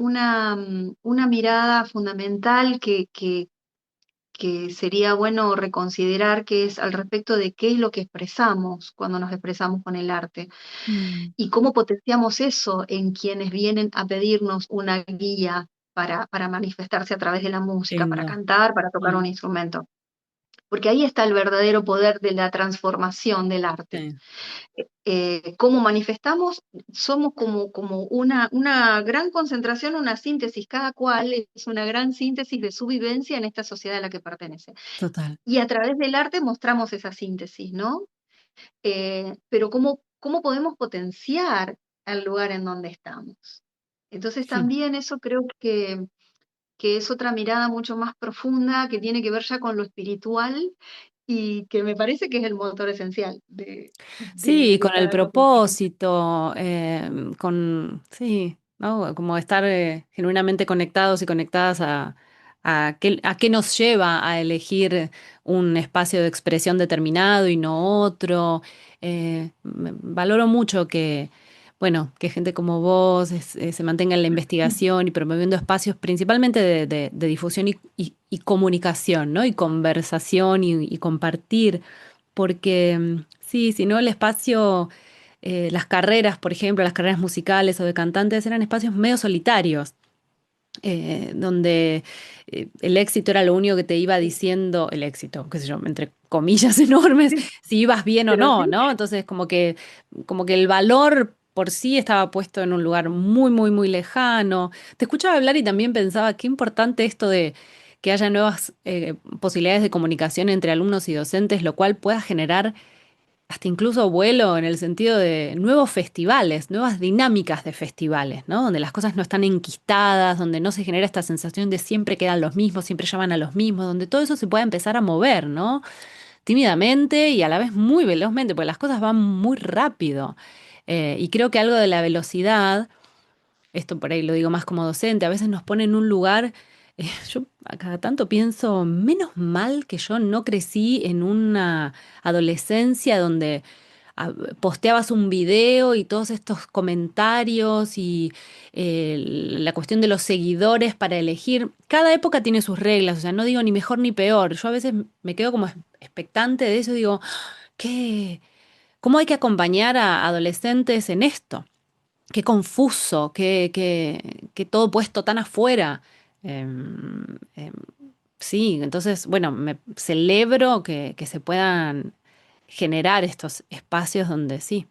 mirada fundamental que sería bueno reconsiderar, que es al respecto de qué es lo que expresamos cuando nos expresamos con el arte. mm, Y cómo potenciamos eso en quienes vienen a pedirnos una guía para manifestarse a través de la música, para lindo. cantar, para tocar un Mm, instrumento. Porque ahí está el verdadero poder de la transformación del arte. sí, Cómo manifestamos, somos como una gran concentración, una síntesis, cada cual es una gran síntesis de su vivencia en esta sociedad a la que pertenece. total. Y a través del arte mostramos esa síntesis, ¿no? Pero cómo podemos potenciar el lugar en donde estamos. Entonces también eso creo que es otra mirada mucho más profunda que tiene que ver ya con lo espiritual y que me parece que es el motor esencial Sí, de con el cada conocimiento. propósito, sí, ¿no? Como estar genuinamente conectados y conectadas a qué nos lleva a elegir un espacio de expresión determinado y no otro. Valoro mucho que, bueno, que gente como vos se mantenga en la investigación y promoviendo espacios principalmente de difusión y comunicación, ¿no? Y conversación y compartir porque sí, si no el espacio, las carreras, por ejemplo, las carreras musicales o de cantantes eran espacios medio solitarios, donde el éxito era lo único que te iba diciendo, el éxito, qué sé yo, entre comillas enormes, Sí, si ibas bien o pero no, sí, ¿no? Entonces como que el valor por sí estaba puesto en un lugar muy, muy, muy lejano. Te escuchaba hablar y también pensaba qué importante esto de que haya nuevas posibilidades de comunicación entre alumnos y docentes, lo cual pueda generar hasta incluso vuelo en el sentido de nuevos festivales, nuevas dinámicas de festivales, ¿no? Donde las cosas no están enquistadas, donde no se genera esta sensación de siempre quedan los mismos, siempre llaman a los mismos, donde todo eso se pueda empezar a mover, ¿no? Tímidamente y a la vez muy velozmente, porque las cosas van muy rápido. Y creo que algo de la velocidad, esto por ahí lo digo más como docente, a veces nos pone en un lugar, yo a cada tanto pienso, menos mal que yo no crecí en una adolescencia donde posteabas un video y todos estos comentarios y la cuestión de los seguidores para elegir. Cada época tiene sus reglas, o sea, no digo ni mejor ni peor. Yo a veces me quedo como expectante de eso, digo, ¿qué? ¿Cómo hay que acompañar a adolescentes en esto? Qué confuso, qué todo puesto tan afuera. Em, em, sí, entonces, bueno, me celebro que se puedan generar estos espacios donde sí,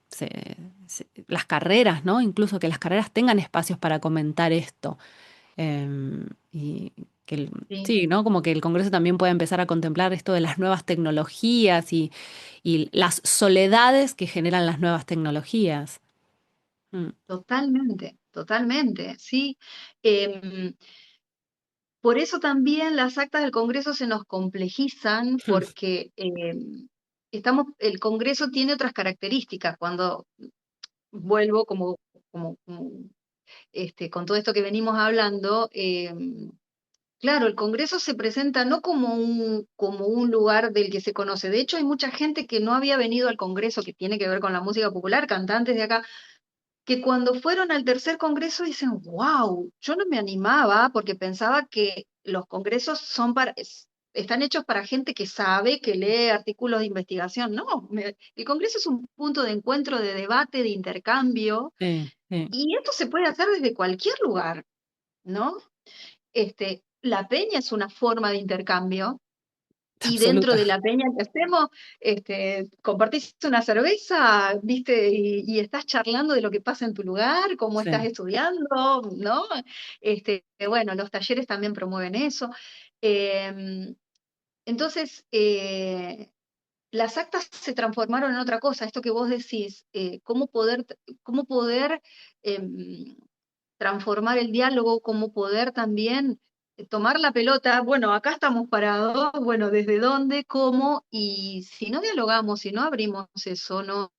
las carreras, ¿no? Incluso que las carreras tengan espacios para comentar esto. Y que sí. sí, ¿no? Como que el Congreso también pueda empezar a contemplar esto de las nuevas tecnologías y las soledades que generan las nuevas tecnologías. Mm. Totalmente, totalmente, sí. Em, por eso también las actas del Congreso se nos complejizan porque el Congreso tiene otras características. Cuando vuelvo como con todo esto que venimos hablando, claro, el Congreso se presenta no como un lugar del que se conoce. De hecho, hay mucha gente que no había venido al Congreso, que tiene que ver con la música popular, cantantes de acá, que cuando fueron al tercer Congreso dicen, wow, yo no me animaba porque pensaba que los congresos están hechos para gente que sabe, que lee artículos de investigación. No, el Congreso es un punto de encuentro, de debate, de intercambio, Sí, sí, y esto se puede hacer desde cualquier lugar, ¿no? La peña es una forma de intercambio. Y dentro absoluta. de la peña que hacemos, compartís una cerveza, ¿viste? Y estás charlando de lo que pasa en tu lugar, cómo estás Sí, estudiando, ¿no? Bueno, los talleres también promueven eso. Eh, entonces, las actas se transformaron en otra cosa, esto que vos decís, cómo poder em, transformar el diálogo, cómo poder también tomar la pelota, bueno, acá estamos parados, bueno, desde dónde, cómo, y si no dialogamos, si no abrimos eso, no,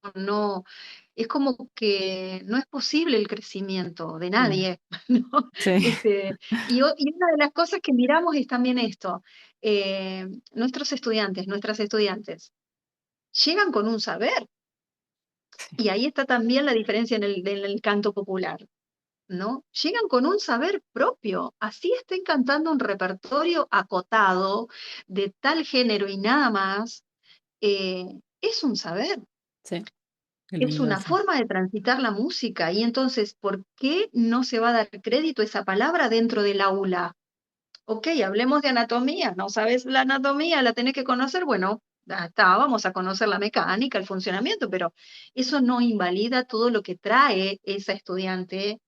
es como que no es posible el crecimiento de mm, nadie, ¿no? sí, Y una de las cosas que miramos es también esto, nuestros estudiantes, nuestras estudiantes, llegan con un saber, y ahí está también la diferencia en el canto popular. ¿No? Llegan con un saber propio, así estén cantando un repertorio acotado de tal género y nada más, es un saber, sí, qué es lindo una eso. forma de transitar la música y entonces, ¿por qué no se va a dar crédito a esa palabra dentro del aula? Ok, hablemos de anatomía, ¿no sabes la anatomía? ¿La tenés que conocer? Bueno, ya está, vamos a conocer la mecánica, el funcionamiento, pero eso no invalida todo lo que trae esa estudiante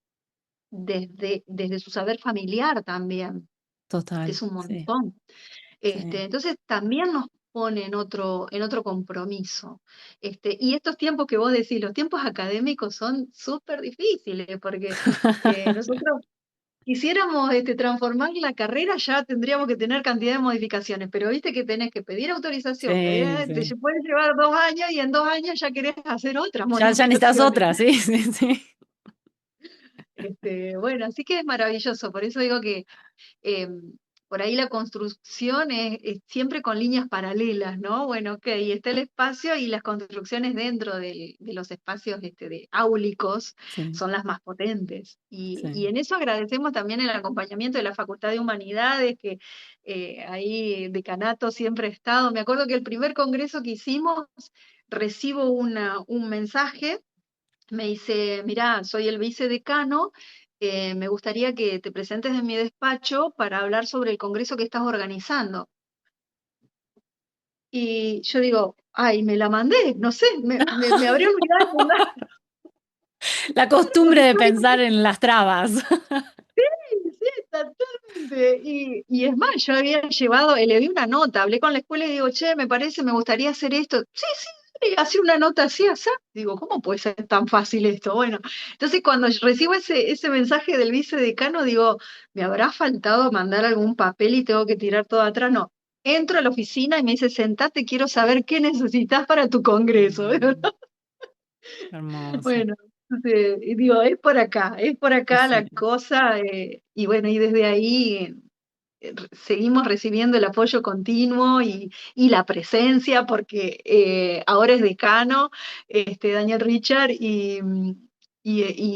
desde su saber familiar también, que Total, es un sí, montón. sí. Entonces también nos pone en otro compromiso. Y estos tiempos que vos decís, los tiempos académicos son súper difíciles, porque nosotros quisiéramos transformar la carrera, ya tendríamos que tener cantidad de modificaciones, pero viste que tenés que pedir autorización, Sí, sí. te puede llevar 2 años y en 2 años ya querés hacer otras Ya necesitas modificaciones. otra, sí, sí, sí. Bueno, así que es maravilloso, por eso digo que eh, por ahí la construcción es siempre con líneas paralelas, ¿no? Bueno, ok, está el espacio y las construcciones dentro de los espacios de áulicos Sí, son las más potentes. Y sí. en eso agradecemos también el acompañamiento de la Facultad de Humanidades, que ahí decanato siempre ha estado. Me acuerdo que el primer congreso que hicimos, recibo un mensaje, me dice, mirá, soy el vicedecano, me gustaría que te presentes en mi despacho para hablar sobre el congreso que estás organizando. Y yo digo, ay, me la mandé, no sé, me habría olvidado de mandar. La Claro, costumbre porque de yo digo, pensar en las trabas. sí, totalmente. Y es más, yo había llevado, le di una nota, hablé con la escuela y digo, che, me parece, me gustaría hacer esto. Sí, sí, sí, hacer una nota así, así. Digo, ¿cómo puede ser tan fácil esto? Bueno, entonces cuando yo recibo ese mensaje del vicedecano, digo, ¿me habrá faltado mandar algún papel y tengo que tirar todo atrás? No. Entro a la oficina y me dice, sentate, quiero saber qué necesitas para tu congreso. Mm, hermoso. Bueno, y digo, es por acá Sí, la cosa, y bueno, y desde ahí seguimos recibiendo el apoyo continuo y la presencia, porque ahora es decano, Daniel Richard, y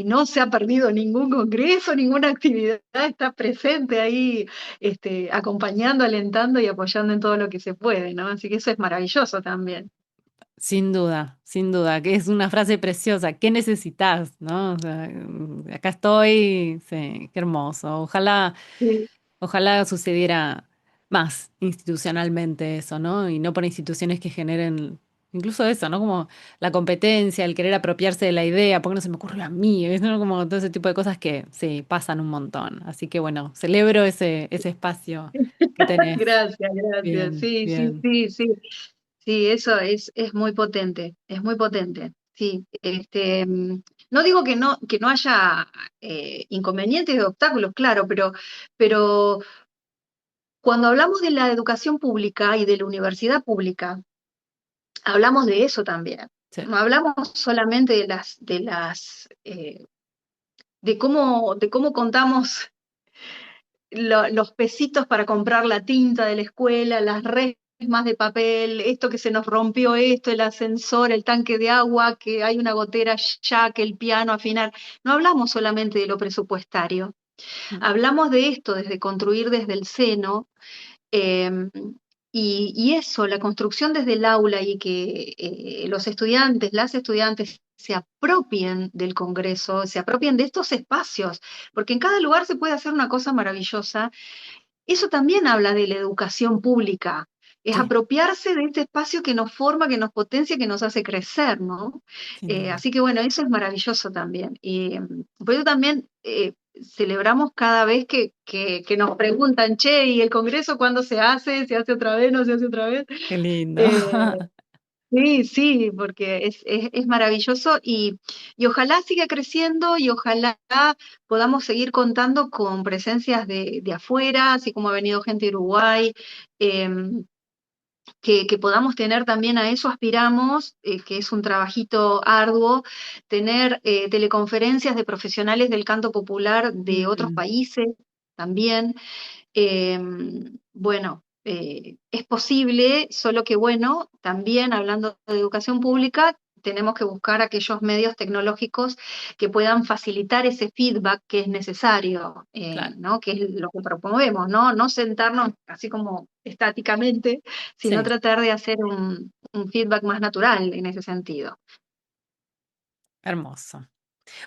no se ha perdido ningún congreso, ninguna actividad, está presente ahí, acompañando, alentando y apoyando en todo lo que se puede, ¿no? Así que eso es maravilloso también. sin duda, que es una frase preciosa. ¿Qué necesitas? ¿No? O sea, acá estoy, sí, qué hermoso. Ojalá, Sí. ojalá sucediera más institucionalmente eso, ¿no? Y no por instituciones que generen incluso eso, ¿no? Como la competencia, el querer apropiarse de la idea, porque no se me ocurrió a mí, ¿ves? ¿No? Como todo ese tipo de cosas que sí, pasan un montón. Así que bueno, celebro ese espacio que tenés. Gracias, gracias. Bien, Sí, sí, bien. sí, sí. Sí, eso es muy potente, es muy potente. Sí, no digo que no haya inconvenientes y obstáculos, claro, pero cuando hablamos de la educación pública y de la universidad pública, hablamos de eso también. Sí, No hablamos solamente de las de cómo contamos los pesitos para comprar la tinta de la escuela, las resmas de papel, esto que se nos rompió esto, el ascensor, el tanque de agua, que hay una gotera ya, que el piano afinar. No hablamos solamente de lo presupuestario, Mm. hablamos de esto desde construir desde el seno. eh, y eso, la construcción desde el aula y que los estudiantes, las estudiantes se apropien del Congreso, se apropien de estos espacios, porque en cada lugar se puede hacer una cosa maravillosa. Eso también habla de la educación pública, es Sí, apropiarse de este espacio que nos forma, que nos potencia, que nos hace crecer, ¿no? sin duda. Así que bueno, eso es maravilloso también. Y por eso también celebramos cada vez que nos preguntan, che, ¿y el Congreso cuándo se hace? ¿Se hace otra vez? ¿No se hace otra vez? Qué lindo. Eh, Sí, sí, porque es maravilloso y ojalá siga creciendo y ojalá podamos seguir contando con presencias de afuera, así como ha venido gente de Uruguay, em, que podamos tener también a eso aspiramos, que es un trabajito arduo, tener teleconferencias de profesionales del canto popular de otros Mm, países también. Bueno, es posible, solo que bueno, también hablando de educación pública, tenemos que buscar aquellos medios tecnológicos que puedan facilitar ese feedback que es necesario, claro, ¿no? Que es lo que promovemos, ¿no? No sentarnos así como estáticamente, sino sí, tratar de hacer un feedback más natural en ese sentido. hermoso.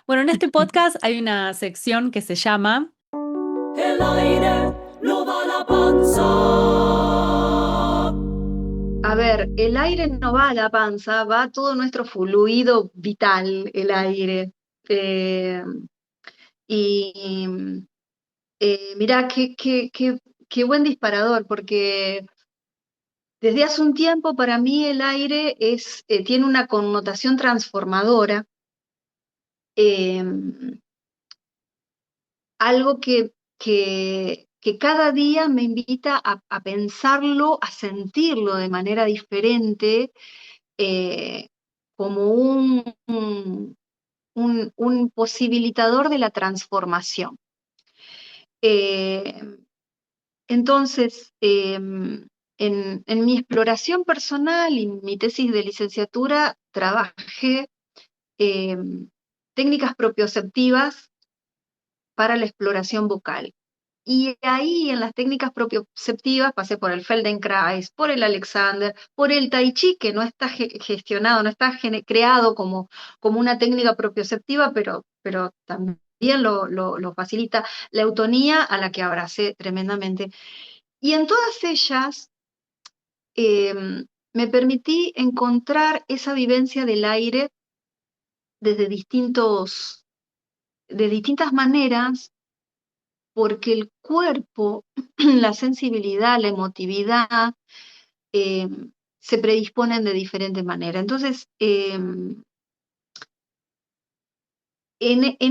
Bueno, en este podcast hay una sección que se llama El aire no va a la panza. A ver, el aire no va a la panza, va a todo nuestro fluido vital, el aire. Eh, y mirá, qué buen disparador, porque desde hace un tiempo para mí el aire tiene una connotación transformadora, eh, algo que cada día me invita a pensarlo, a sentirlo de manera diferente, eh, como un posibilitador de la transformación. Eh, entonces, en mi exploración personal y mi tesis de licenciatura, trabajé eh, técnicas propioceptivas para la exploración vocal. Y ahí en las técnicas propioceptivas pasé por el Feldenkrais, por el Alexander, por el Tai Chi, que no está gestionado, no está creado como una técnica propioceptiva, pero también lo facilita la eutonía, a la que abracé tremendamente. Y en todas ellas eh, me permití encontrar esa vivencia del aire desde de distintas maneras, porque el cuerpo, la sensibilidad, la emotividad, eh, se predisponen de diferente manera. Entonces, en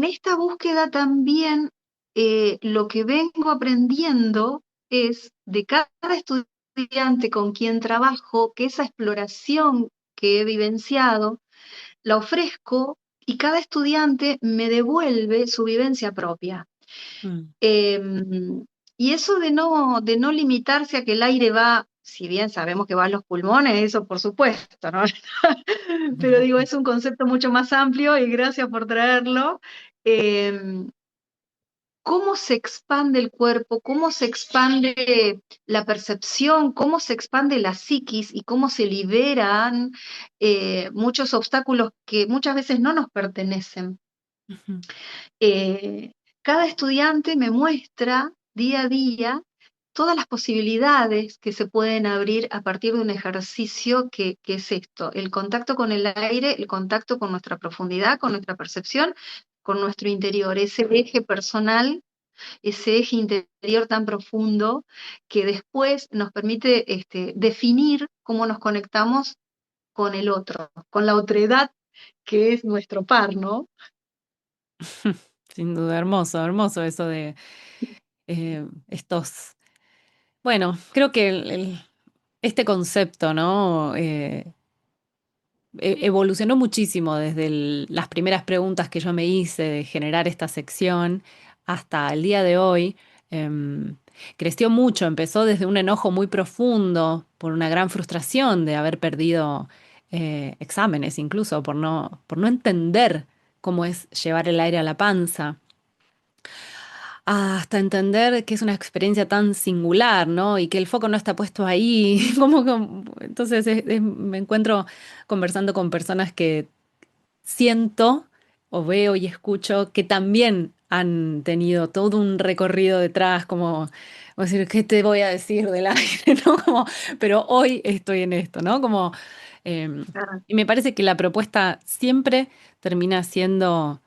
esta búsqueda también lo que vengo aprendiendo es de cada estudiante con quien trabajo, que esa exploración que he vivenciado, la ofrezco y cada estudiante me devuelve su vivencia propia. mm, Y eso de no limitarse a que el aire va, si bien sabemos que va a los pulmones, eso por supuesto, ¿no? Pero digo, es un concepto mucho más amplio y gracias por traerlo. Em, ¿Cómo se expande el cuerpo? ¿Cómo se expande la percepción? ¿Cómo se expande la psiquis? ¿Y cómo se liberan muchos obstáculos que muchas veces no nos pertenecen? ujú. eh, Cada estudiante me muestra día a día todas las posibilidades que se pueden abrir a partir de un ejercicio que es esto, el contacto con el aire, el contacto con nuestra profundidad, con nuestra percepción, con nuestro interior, ese eje personal, ese eje interior tan profundo que después nos permite definir cómo nos conectamos con el otro, con la otredad que es nuestro par, ¿no? Sin duda, hermoso, hermoso eso de estos. Bueno, creo que este concepto, ¿no? evolucionó muchísimo desde las primeras preguntas que yo me hice de generar esta sección hasta el día de hoy. Em, Creció mucho, empezó desde un enojo muy profundo por una gran frustración de haber perdido exámenes, incluso por no entender cómo es llevar el aire a la panza, hasta entender que es una experiencia tan singular, ¿no? Y que el foco no está puesto ahí. Entonces me encuentro conversando con personas que siento o veo y escucho que también han tenido todo un recorrido detrás, como decir, ¿qué te voy a decir del aire? ¿No? Pero hoy estoy en esto, ¿no? Eh, Claro. y me parece que la propuesta siempre termina siendo,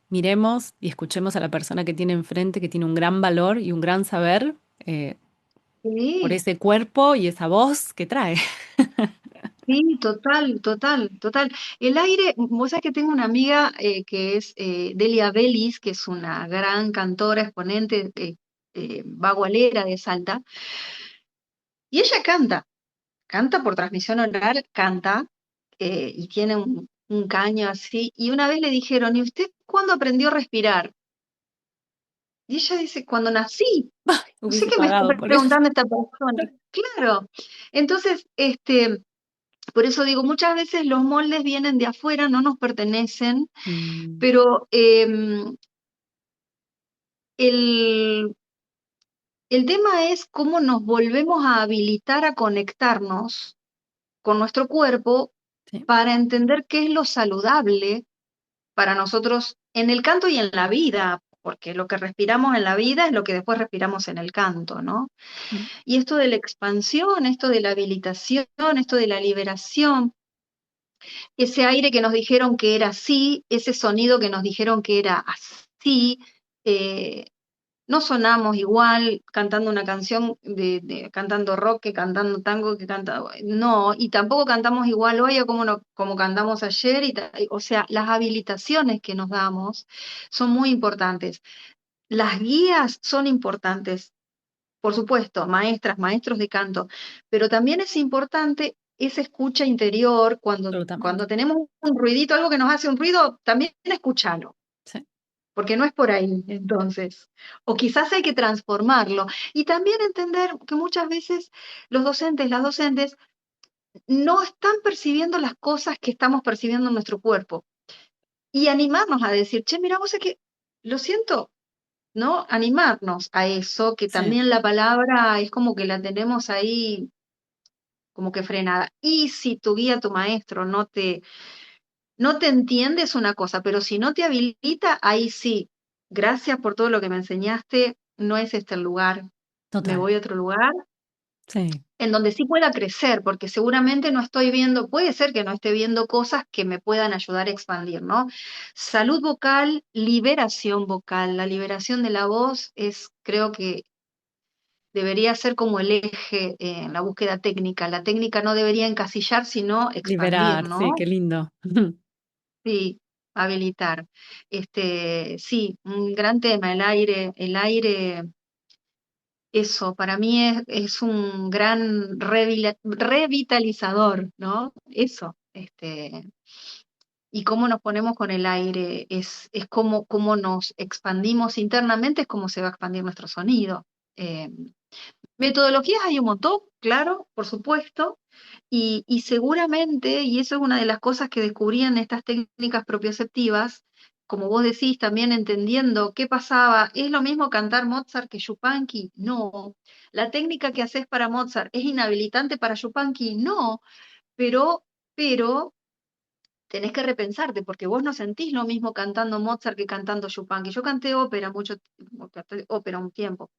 miremos y escuchemos a la persona que tiene enfrente, que tiene un gran valor y un gran saber, por Sí, ese cuerpo y esa voz que trae. sí, total, total, total. El aire, vos sabés que tengo una amiga que es Delia Bellis, que es una gran cantora, exponente, bagualera de Salta, y ella canta por transmisión oral, canta, y tiene un caño así, y una vez le dijeron, ¿y usted cuándo aprendió a respirar? Y ella dice, cuando nací. No sé Hubiese qué me está pagado por eso. preguntando esta persona. Claro. Entonces, por eso digo, muchas veces los moldes vienen de afuera, no nos pertenecen, Mm, pero el, el tema es cómo nos volvemos a habilitar a conectarnos con nuestro cuerpo sí, para entender qué es lo saludable para nosotros en el canto y en la vida, porque lo que respiramos en la vida es lo que después respiramos en el canto, ¿no? mm, Y esto de la expansión, esto de la habilitación, esto de la liberación, ese aire que nos dijeron que era así, ese sonido que nos dijeron que era así, eh, no sonamos igual cantando una canción cantando rock que cantando tango que canta, no, y tampoco cantamos igual hoy a como, como cantamos ayer, o sea, las habilitaciones que nos damos son muy importantes. Las guías son importantes, por supuesto, maestras, maestros de canto, pero también es importante esa escucha interior cuando absolutamente. tenemos un ruidito, algo que nos hace un ruido, también escúchalo, Sí, porque no es por ahí, entonces. O quizás hay que transformarlo. Y también entender que muchas veces los docentes, las docentes, no están percibiendo las cosas que estamos percibiendo en nuestro cuerpo. Y animarnos a decir, che, mira, vos es que lo siento, ¿no? Animarnos a eso, que sí, también la palabra es como que la tenemos ahí como que frenada. Y si tu guía, tu maestro no te entiende es una cosa, pero si no te habilita, ahí sí. Gracias por todo lo que me enseñaste, no es este el lugar, me total. voy a otro lugar Sí, en donde sí pueda crecer, porque seguramente no estoy viendo, puede ser que no esté viendo cosas que me puedan ayudar a expandir, ¿no? Salud vocal, liberación vocal, la liberación de la voz es, creo que debería ser como el eje en la búsqueda técnica. La técnica no debería encasillar, sino expandir, liberar, sí, ¿no? qué lindo. Sí, habilitar. Sí, un gran tema, el aire, eso, para mí es un gran revitalizador, ¿no? Eso, y cómo nos ponemos con el aire, es cómo nos expandimos internamente, es cómo se va a expandir nuestro sonido. Eh, Metodologías hay un montón, claro, por supuesto, y seguramente, y eso es una de las cosas que descubrí en estas técnicas propioceptivas, como vos decís, también entendiendo qué pasaba, ¿es lo mismo cantar Mozart que Yupanqui? No. ¿La técnica que haces para Mozart es inhabilitante para Yupanqui? No, pero tenés que repensarte, porque vos no sentís lo mismo cantando Mozart que cantando Yupanqui. Yo canté canté ópera un tiempo,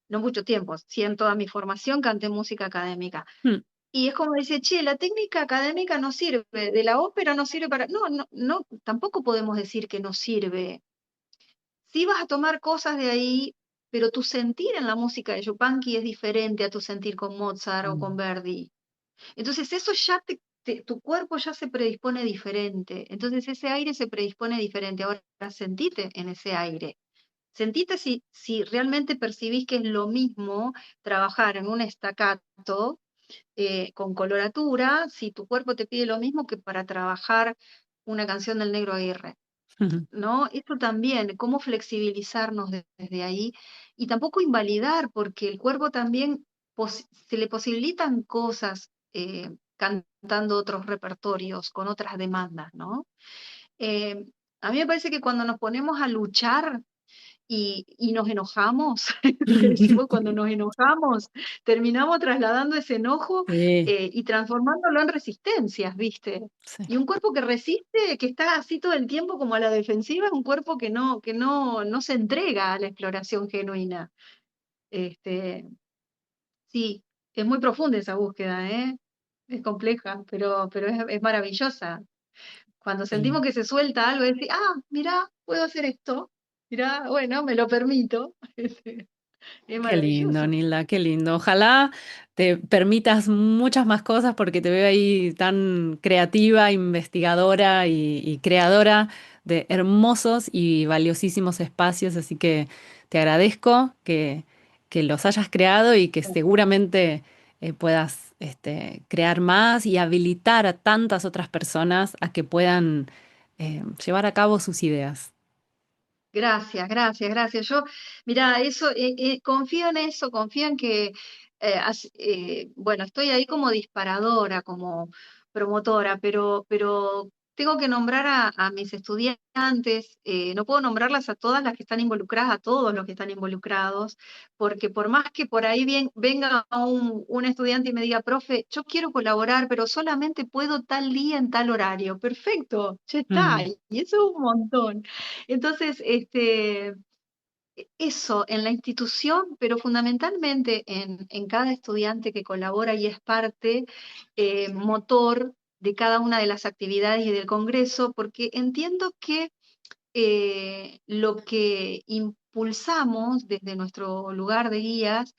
no mucho tiempo, sí en toda mi formación canté música académica. Mm, Y es como decir, che, la técnica académica no sirve, de la ópera no sirve para... No, no, no, tampoco podemos decir que no sirve. Sí vas a tomar cosas de ahí, pero tu sentir en la música de Yupanqui es diferente a tu sentir con Mozart o con mm, Verdi. Entonces eso ya tu cuerpo ya se predispone diferente. Entonces ese aire se predispone diferente. Ahora sentite en ese aire. Sentite si realmente percibís que es lo mismo trabajar en un estacato con coloratura, si tu cuerpo te pide lo mismo que para trabajar una canción del Negro Aguirre, ¿no? Esto también, cómo flexibilizarnos desde ahí y tampoco invalidar, porque el cuerpo también se le posibilitan cosas cantando otros repertorios, con otras demandas, ¿no? Eh, a mí me parece que cuando nos ponemos a luchar y nos enojamos, le decimos cuando nos enojamos, terminamos trasladando ese enojo Sí, y transformándolo en resistencias, ¿viste? sí. Y un cuerpo que resiste, que está así todo el tiempo como a la defensiva, es un cuerpo que no se entrega a la exploración genuina. Este, sí, es muy profunda esa búsqueda, ¿eh? Es compleja, pero es maravillosa. Cuando Sí. sentimos que se suelta algo, decir, mirá, puedo hacer esto, mirá, bueno, me lo permito. Es Qué lindo, maravilloso. Nilda, qué lindo. Ojalá te permitas muchas más cosas porque te veo ahí tan creativa, investigadora y creadora de hermosos y valiosísimos espacios, así que te agradezco que los hayas creado y que seguramente puedas crear más y habilitar a tantas otras personas a que puedan llevar a cabo sus ideas. Gracias, gracias, gracias. Yo, mira, eso, confío en eso, confío en que, bueno, estoy ahí como disparadora, como promotora, pero tengo que nombrar a mis estudiantes, no puedo nombrarlas a todas las que están involucradas, a todos los que están involucrados, porque por más que por ahí venga un estudiante y me diga, profe, yo quiero colaborar, pero solamente puedo tal día en tal horario, perfecto, ya está, Mm. y eso es un montón. Entonces, eso en la institución, pero fundamentalmente en cada estudiante que colabora y es parte motor de cada una de las actividades y del Congreso, porque entiendo que lo que impulsamos desde nuestro lugar de guías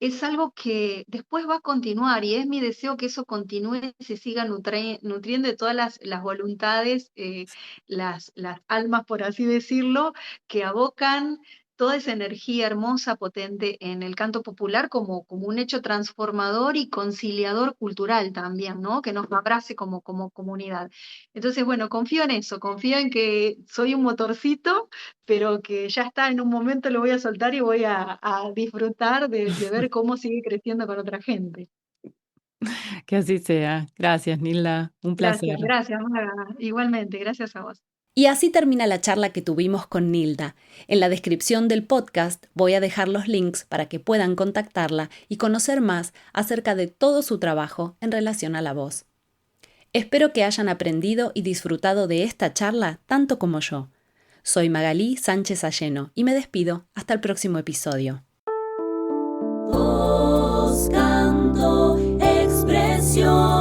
es algo que después va a continuar y es mi deseo que eso continúe y se siga nutriendo de todas las voluntades, las almas, por así decirlo, que abocan toda esa energía hermosa, potente en el canto popular como un hecho transformador y conciliador cultural también, ¿no? Que nos abrace como comunidad. Entonces, bueno, confío en eso, confío en que soy un motorcito pero que ya está, en un momento lo voy a soltar y voy a disfrutar de ver cómo sigue creciendo con otra gente. Que así sea. Gracias, Nilda. Un Gracias, placer. gracias, Maga. Igualmente, gracias a vos. Y así termina la charla que tuvimos con Nilda. En la descripción del podcast voy a dejar los links para que puedan contactarla y conocer más acerca de todo su trabajo en relación a la voz. Espero que hayan aprendido y disfrutado de esta charla tanto como yo. Soy Magalí Sánchez Alleno y me despido hasta el próximo episodio. Voz, canto, expresión.